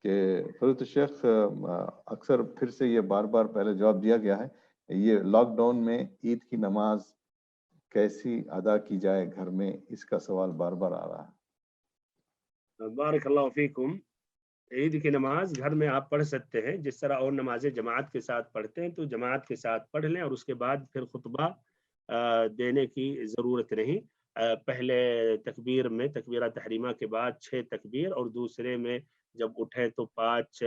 کہ فضیلت الشیخ اکثر پھر سے یہ بار بار پہلے جواب دیا گیا ہے، یہ لاک ڈاؤن میں عید کی نماز کیسی ادا کی جائے گھر میں، اس کا سوال بار بار آ رہا ہے۔ بارک اللہ فیکم۔ عید کی نماز گھر میں آپ پڑھ سکتے ہیں، جس طرح اور نمازیں جماعت کے ساتھ پڑھتے ہیں تو جماعت کے ساتھ پڑھ لیں، اور اس کے بعد پھر خطبہ دینے کی ضرورت نہیں۔ پہلے تکبیر میں تکبیرہ تحریمہ کے بعد 6 تکبیر، اور دوسرے میں جب اٹھیں تو 5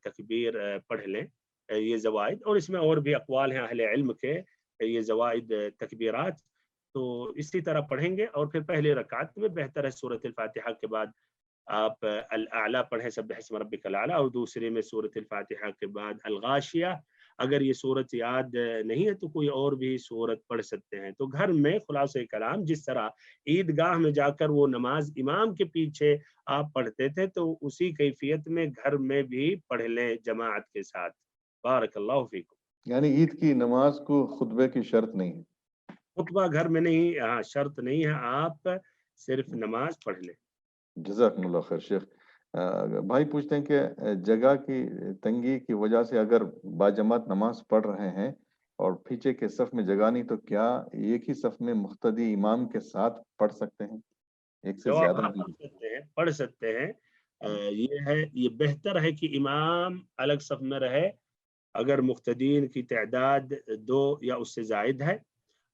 تکبیر پڑھ لیں۔ یہ زوائد، اور اس میں اور بھی اقوال ہیں اہل علم کے، یہ زوائد تکبیرات تو اسی طرح پڑھیں گے۔ اور پھر پہلی رکعت میں بہتر ہے سورۃ الفاتحہ کے بعد آپ الاعلیٰ پڑھیں، سبح اسم ربک الاعلیٰ، اور دوسرے میں سورۃ الفاتحہ کے بعد الغاشیہ۔ اگر یہ سورت یاد نہیں ہے تو کوئی اور بھی سورت پڑھ سکتے ہیں۔ تو گھر میں خلاصہ کلام جس طرح عیدگاہ میں جا کر وہ نماز امام کے پیچھے آپ پڑھتے تھے تو اسی کیفیت میں گھر میں بھی پڑھ لیں جماعت کے ساتھ۔ بارک اللہ فیکم۔ یعنی عید کی نماز کو خطبے کی شرط نہیں ہے؟ خطبہ گھر میں نہیں، ہاں شرط نہیں ہے، آپ صرف نماز پڑھ لیں۔ جزاکم اللہ خیر شیخ۔ بھائی پوچھتے ہیں کہ جگہ کی تنگی کی وجہ سے اگر باجماعت نماز پڑھ رہے ہیں اور پیچھے کے صف میں جگہ نہیں تو کیا ایک ہی صف میں مقتدی امام کے ساتھ پڑھ سکتے ہیں؟ ایک سے جواب زیادہ ہاں پڑھ سکتے ہیں۔ یہ بہتر ہے کہ امام الگ صف میں رہے اگر مقتدین کی تعداد 2 یا اس سے زائد ہے،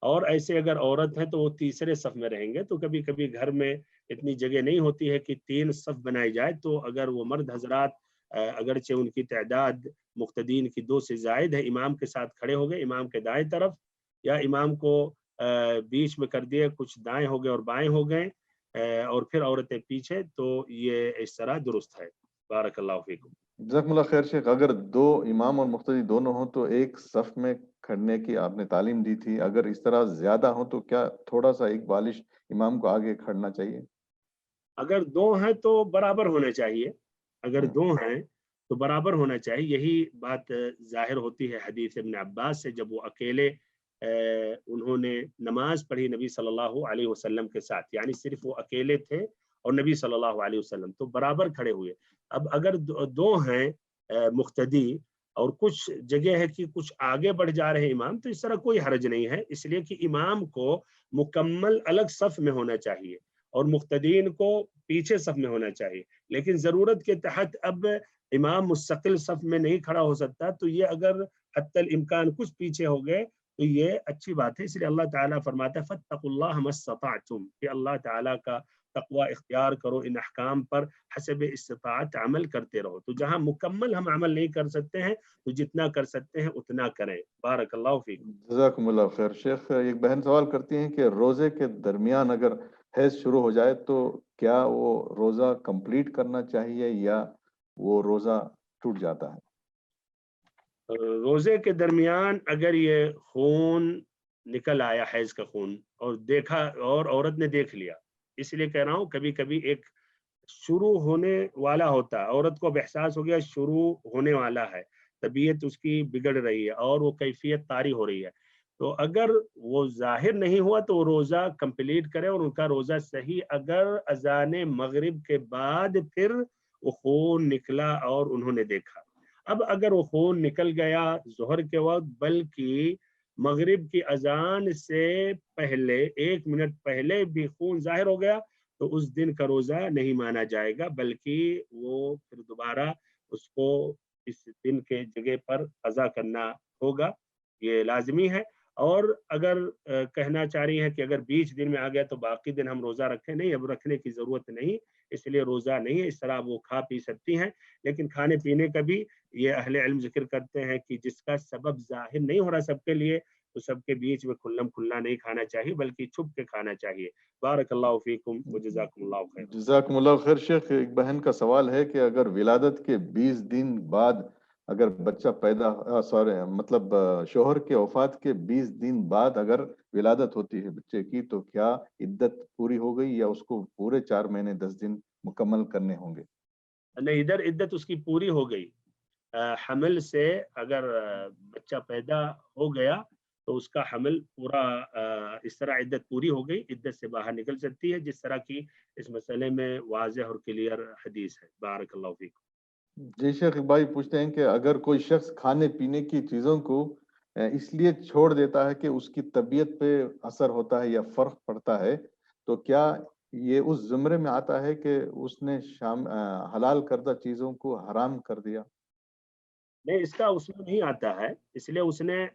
اور ایسے اگر عورت ہے تو وہ تیسرے صف میں رہیں گے۔ تو کبھی کبھی گھر میں اتنی جگہ نہیں ہوتی ہے کہ 3 صف بنائی جائے، تو اگر وہ مرد حضرات اگرچہ ان کی تعداد مقتدین کی 2 سے زائد ہے، امام کے ساتھ کھڑے ہو گئے امام کے دائیں طرف، یا امام کو بیچ میں کر دیا، کچھ دائیں ہو گئے اور بائیں ہو گئے، اور پھر عورتیں پیچھے، تو یہ اس طرح درست ہے۔ بارک اللہ فیکم۔ جزاکم اللہ خیر شیخ۔ اگر 2 امام اور مقتدی دونوں ہوں تو ایک صف میں کھڑنے کی آپ نے تعلیم دی تھی، اگر اس طرح زیادہ ہوں تو کیا تھوڑا سا ایک بالش امام کو آگے کھڑنا چاہیے؟ اگر 2 ہیں تو برابر ہونا چاہیے، اگر ہوں۔ 2 ہیں تو برابر ہونا چاہیے۔ یہی بات ظاہر ہوتی ہے حدیث ابن عباس سے، جب وہ اکیلے انہوں نے نماز پڑھی نبی صلی اللہ علیہ وسلم کے ساتھ، یعنی صرف وہ اکیلے تھے اور نبی صلی اللہ علیہ وسلم تو برابر کھڑے ہوئے۔ اب اگر 2 ہیں مقتدی اور کچھ جگہ ہے کہ کچھ آگے بڑھ جا رہے ہیں امام، تو اس طرح کوئی حرج نہیں ہے، اس لیے کہ امام کو مکمل الگ صف میں ہونا چاہیے اور مقتدین کو پیچھے صف میں ہونا چاہیے۔ لیکن ضرورت کے تحت اب امام مستقل صف میں نہیں کھڑا ہو سکتا، تو یہ اگر حتی الامکان کچھ پیچھے ہو گئے تو یہ اچھی بات ہے۔ اس لیے اللہ تعالیٰ فرماتا ہے فاتقوا اللہ ما استطعتم، کہ اللہ تعالیٰ کا تقوی اختیار کرو، ان احکام پر حسب استطاعت عمل کرتے رہو۔ تو جہاں مکمل ہم عمل نہیں کر سکتے ہیں تو جتنا کر سکتے ہیں اتنا کریں۔ بارک اللہ فیکم۔ جزاکم اللہ خیر شیخ۔ ایک بہن سوال کرتی ہیں کہ روزے کے درمیان اگر حیض شروع ہو جائے تو کیا وہ روزہ کمپلیٹ کرنا چاہیے یا وہ روزہ ٹوٹ جاتا ہے؟ روزے کے درمیان اگر یہ خون نکل آیا، حیض کا خون، اور دیکھا اور عورت نے دیکھ لیا، اس لیے کہہ رہا ہوں کبھی کبھی ایک شروع ہونے والا ہوتا ہے، عورت کو اب احساس ہو گیا شروع ہونے والا ہے، طبیعت اس کی بگڑ رہی ہے اور وہ کیفیت طاری ہو رہی ہے، تو اگر وہ ظاہر نہیں ہوا تو وہ روزہ کمپلیٹ کرے اور ان کا روزہ صحیح۔ اگر اذان مغرب کے بعد پھر وہ خون نکلا اور انہوں نے دیکھا، اب اگر وہ خون نکل گیا ظہر کے وقت بلکہ مغرب کی اذان سے پہلے 1 منٹ پہلے بھی خون ظاہر ہو گیا تو اس دن کا روزہ نہیں مانا جائے گا، بلکہ وہ پھر دوبارہ اس کو اس دن کے جگہ پر قضا کرنا ہوگا، یہ لازمی ہے۔ اور اگر کہنا چاہ رہی ہے کہ اگر 20 دن میں آ گیا تو باقی دن ہم روزہ رکھیں، نہیں، اب رکھنے کی ضرورت نہیں، اس لیے روزہ نہیں ہے، اس طرح وہ کھا پی سکتی ہیں۔ لیکن کھانے پینے کا بھی یہ اہل علم ذکر کرتے ہیں کہ جس کا سبب ظاہر نہیں ہو رہا سب کے لیے، تو سب کے بیچ میں کھلم کھلا نہیں کھانا چاہیے بلکہ چھپ کے کھانا چاہیے۔ بارک اللہ فیکم وجزاکم اللہ خیر۔ جزاکم اللہ خیر شیخ۔ ایک بہن کا سوال ہے کہ اگر ولادت کے 20 دن بعد اگر بچہ مطلب شوہر کے وفات کے 20 دن بعد اگر ولادت ہوتی ہے بچے کی تو کیا عدت پوری ہو گئی یا اس کو پورے 4 مہینے 10 دن مکمل کرنے ہوں گے؟ نہیں، ادھر عدت اس کی پوری ہو گئی۔ حمل سے اگر بچہ پیدا ہو گیا تو اس کا حمل پورا، اس طرح عدت پوری ہو گئی، عدت سے باہر نکل سکتی ہے، جس طرح کی اس مسئلے میں واضح اور کلیئر حدیث ہے۔ بارک اللہ فیکم۔ جی شیخ بھائی پوچھتے ہیں کہ اگر کوئی شخص کھانے پینے کی چیزوں کو اس لیے چھوڑ دیتا ہے کہ اس کی طبیعت پہ اثر ہوتا ہے یا فرق پڑتا ہے، تو کیا یہ اس زمرے میں آتا ہے کہ اس نے حلال کردہ چیزوں کو حرام کر دیا؟ نہیں، اس کا اس میں نہیں آتا ہے، اس لیے اس نے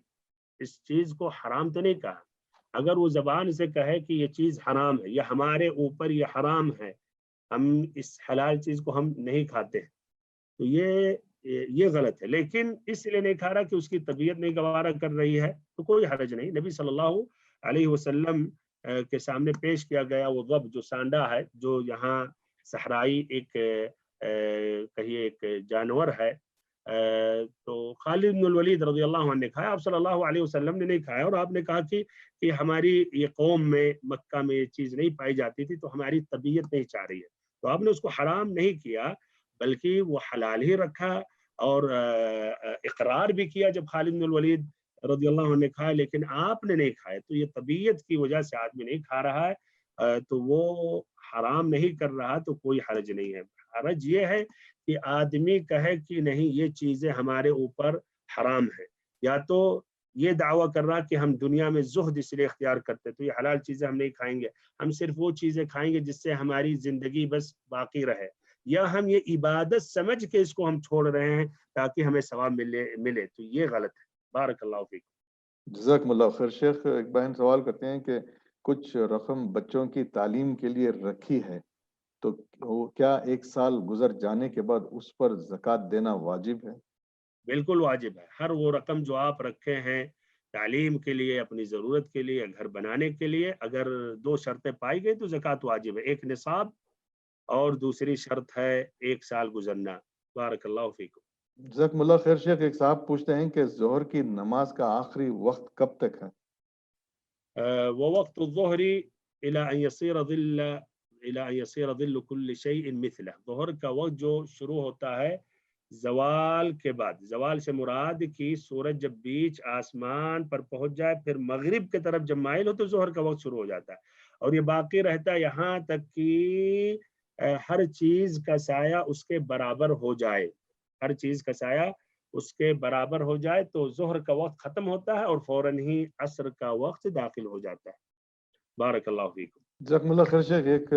اس چیز کو حرام تو نہیں کہا۔ اگر وہ زبان سے کہے کہ یہ چیز حرام ہے یا ہمارے اوپر یہ حرام ہے، ہم اس حلال چیز کو ہم نہیں کھاتے ہیں، تو یہ غلط ہے، لیکن اس لیے نہیں کھا رہا کہ اس کی طبیعت نہیں گوارا کر رہی ہے تو کوئی حرج نہیں۔ نبی صلی اللہ علیہ وسلم کے سامنے پیش کیا گیا وہ ضب جو سانڈا ہے، جو یہاں صحرائی ایک کہیے ایک جانور ہے، تو خالد بن الولید رضی اللہ عنہ نے کھایا، آپ صلی اللہ علیہ وسلم نے نہیں کھایا، اور آپ نے کہا کہ ہماری یہ قوم میں مکہ میں یہ چیز نہیں پائی جاتی تھی تو ہماری طبیعت نہیں چاہ رہی ہے، تو آپ نے اس کو حرام نہیں کیا بلکہ وہ حلال ہی رکھا، اور اقرار بھی کیا جب خالد بن الولید رضی اللہ عنہ نے کھایا، لیکن آپ نے نہیں کھایا، تو یہ طبیعت کی وجہ سے آدمی نہیں کھا رہا ہے، تو وہ حرام نہیں کر رہا، تو کوئی حرج نہیں ہے۔ حرج یہ ہے کہ آدمی کہے کہ نہیں یہ چیزیں ہمارے اوپر حرام ہے، یا تو یہ دعویٰ کر رہا کہ ہم دنیا میں زہد اس لیے اختیار کرتے تو یہ حلال چیزیں ہم نہیں کھائیں گے، ہم صرف وہ چیزیں کھائیں گے جس سے ہماری زندگی بس باقی رہے، یا ہم یہ عبادت سمجھ کے اس کو ہم چھوڑ رہے ہیں تاکہ ہمیں ثواب ملے، تو یہ غلط ہے۔ بارک اللہ فیک۔ جزاکم اللہ خیر شیخ، ایک بہن سوال کرتے ہیں کہ کچھ رقم بچوں کی تعلیم کے لیے رکھی ہے، تو وہ کیا ایک سال گزر جانے کے بعد اس پر زکوٰۃ دینا واجب ہے؟ بالکل واجب ہے، ہر وہ رقم جو آپ رکھے ہیں تعلیم کے لیے، اپنی ضرورت کے لیے، گھر بنانے کے لیے، اگر دو شرطیں پائی گئی تو زکوٰۃ واجب ہے، ایک نصاب اور دوسری شرط ہے ایک سال گزرنا۔ بارک اللہ فیکم۔ جزاکم اللہ خیر شیخ، ایک صاحب پوچھتے ہیں کہ ظہر کی نماز کا آخری وقت کب تک ہے؟ ووقت الظهر الى ان يصير ظل كل شيء مثله، ظہر کا وقت جو شروع ہوتا ہے زوال کے بعد، زوال سے مراد کی سورج جب بیچ آسمان پر پہنچ جائے پھر مغرب کی طرف جب مائل ہو تو ظہر کا وقت شروع ہو جاتا ہے، اور یہ باقی رہتا ہے یہاں تک کہ ہر چیز کا سایہ اس کے برابر ہو جائے، ہر چیز کا سایہ اس کے برابر ہو جائے تو ظہر کا وقت ختم ہوتا ہے اور فوراً ہی عصر کا وقت داخل ہو جاتا ہے۔ بارک اللہ فیکم۔ جزاکم اللہ خیر شیخ، ایک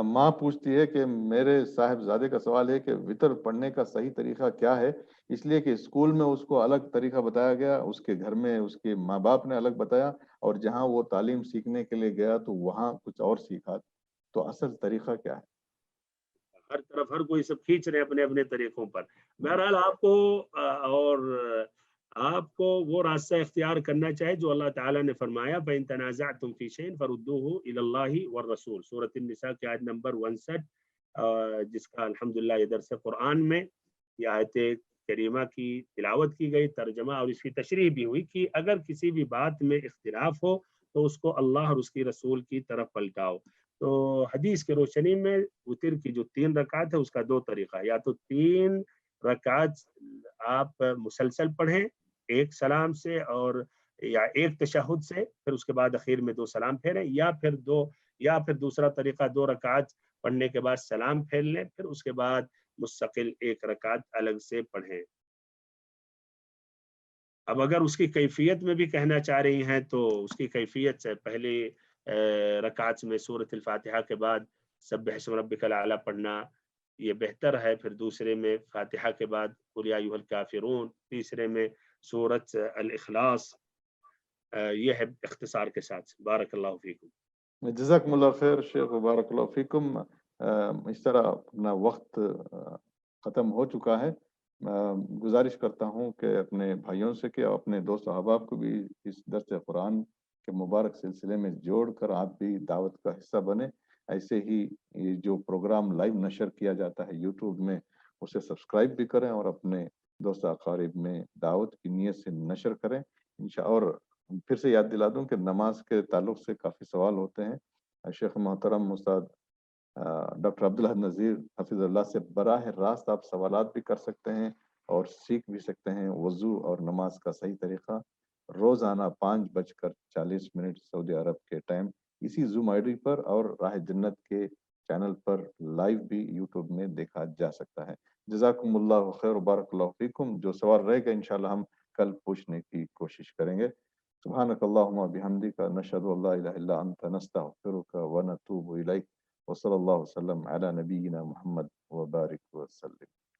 ماں پوچھتی ہے کہ میرے صاحبزادے کا سوال ہے کہ وطر پڑھنے کا صحیح طریقہ کیا ہے، اس لیے کہ اسکول میں اس کو الگ طریقہ بتایا گیا، اس کے گھر میں اس کے ماں باپ نے الگ بتایا، اور جہاں وہ تعلیم سیکھنے کے لیے گیا تو وہاں کچھ اور سیکھا، تو اصل طریقہ کیا ہے؟ ہر طرف ہر کوئی سب کھینچ رہے ہیں اپنے اپنے طریقوں پر، بہرحال آپ کو اور آپ کو وہ راستہ اختیار کرنا چاہے جو اللہ تعالیٰ نے فرمایا فَإِن تَنَازَعْتُمْ فِي شَيْءٍ فَرُدُّوهُ إِلَى اللَّهِ وَالرَّسُولِ، سورۃ النساء کی آیت نمبر 59، جس کا الحمدللہ یہ درس قرآن میں یہ آیت کریمہ کی تلاوت کی گئی، ترجمہ اور اس کی تشریح بھی ہوئی کہ اگر کسی بھی بات میں اختلاف ہو تو اس کو اللہ اور اس کی رسول کی طرف پلٹاؤ۔ تو حدیث کے روشنی میں وتر کی جو 3 رکعت ہے اس کا 2 طریقہ ہے، یا تو 3 رکعت آپ مسلسل پڑھیں ایک سلام سے، اور یا ایک تشہد سے، پھر اس کے بعد اخیر میں 2 سلام پھیریں، یا پھر دوسرا طریقہ 2 رکعت پڑھنے کے بعد سلام پھیر لیں، پھر اس کے بعد مستقل 1 رکعت الگ سے پڑھیں۔ اب اگر اس کی کیفیت میں بھی کہنا چاہ رہی ہیں تو اس کی کیفیت سے پہلے رکعت میں سورۃ الفاتحہ کے بعد سبح اسم ربک الاعلی پڑھنا یہ بہتر ہے، پھر دوسرے میں فاتحہ کے بعد قل یا ایھا الکافرون، تیسرے میں سورۃ الاخلاص، یہ ہے اختصار کے ساتھ۔ بارک اللہ فیکم۔ جزاکم اللہ خیر شیخ، بارک اللہ فیکم۔ اس طرح اپنا وقت ختم ہو چکا ہے۔ گزارش کرتا ہوں کہ اپنے بھائیوں سے کہ اپنے دوست و احباب کو بھی اس درس قرآن کے مبارک سلسلے میں جوڑ کر آپ بھی دعوت کا حصہ بنے۔ ایسے ہی یہ جو پروگرام لائیو نشر کیا جاتا ہے یوٹیوب میں، اسے سبسکرائب بھی کریں اور اپنے دوست اقارب میں دعوت کی نیت سے نشر کریں اور پھر سے یاد دلا دوں کہ نماز کے تعلق سے کافی سوال ہوتے ہیں، شیخ محترم استاد ڈاکٹر عبدالحد نذیر حفظ اللہ سے براہ راست آپ سوالات بھی کر سکتے ہیں اور سیکھ بھی سکتے ہیں وضو اور نماز کا صحیح طریقہ، روزانہ 5:40 سعودی عرب کے ٹائم اسی زوم آئی ڈی پر اور راہ جنت کے چینل پر لائیو بھی یوٹیوب میں دیکھا جا سکتا ہے۔ جزاکم اللہ خیر و بارک اللہ فیکم۔ جو سوال رہے گا انشاءاللہ ہم کل پوچھنے کی کوشش کریں گے۔ سبحانک اللہم و بحمدک نشہد ان لا الہ الا انت نستغفرک و نتوب الیک، وصلی اللہ وسلم علی نبینا محمد وبارک وسلم۔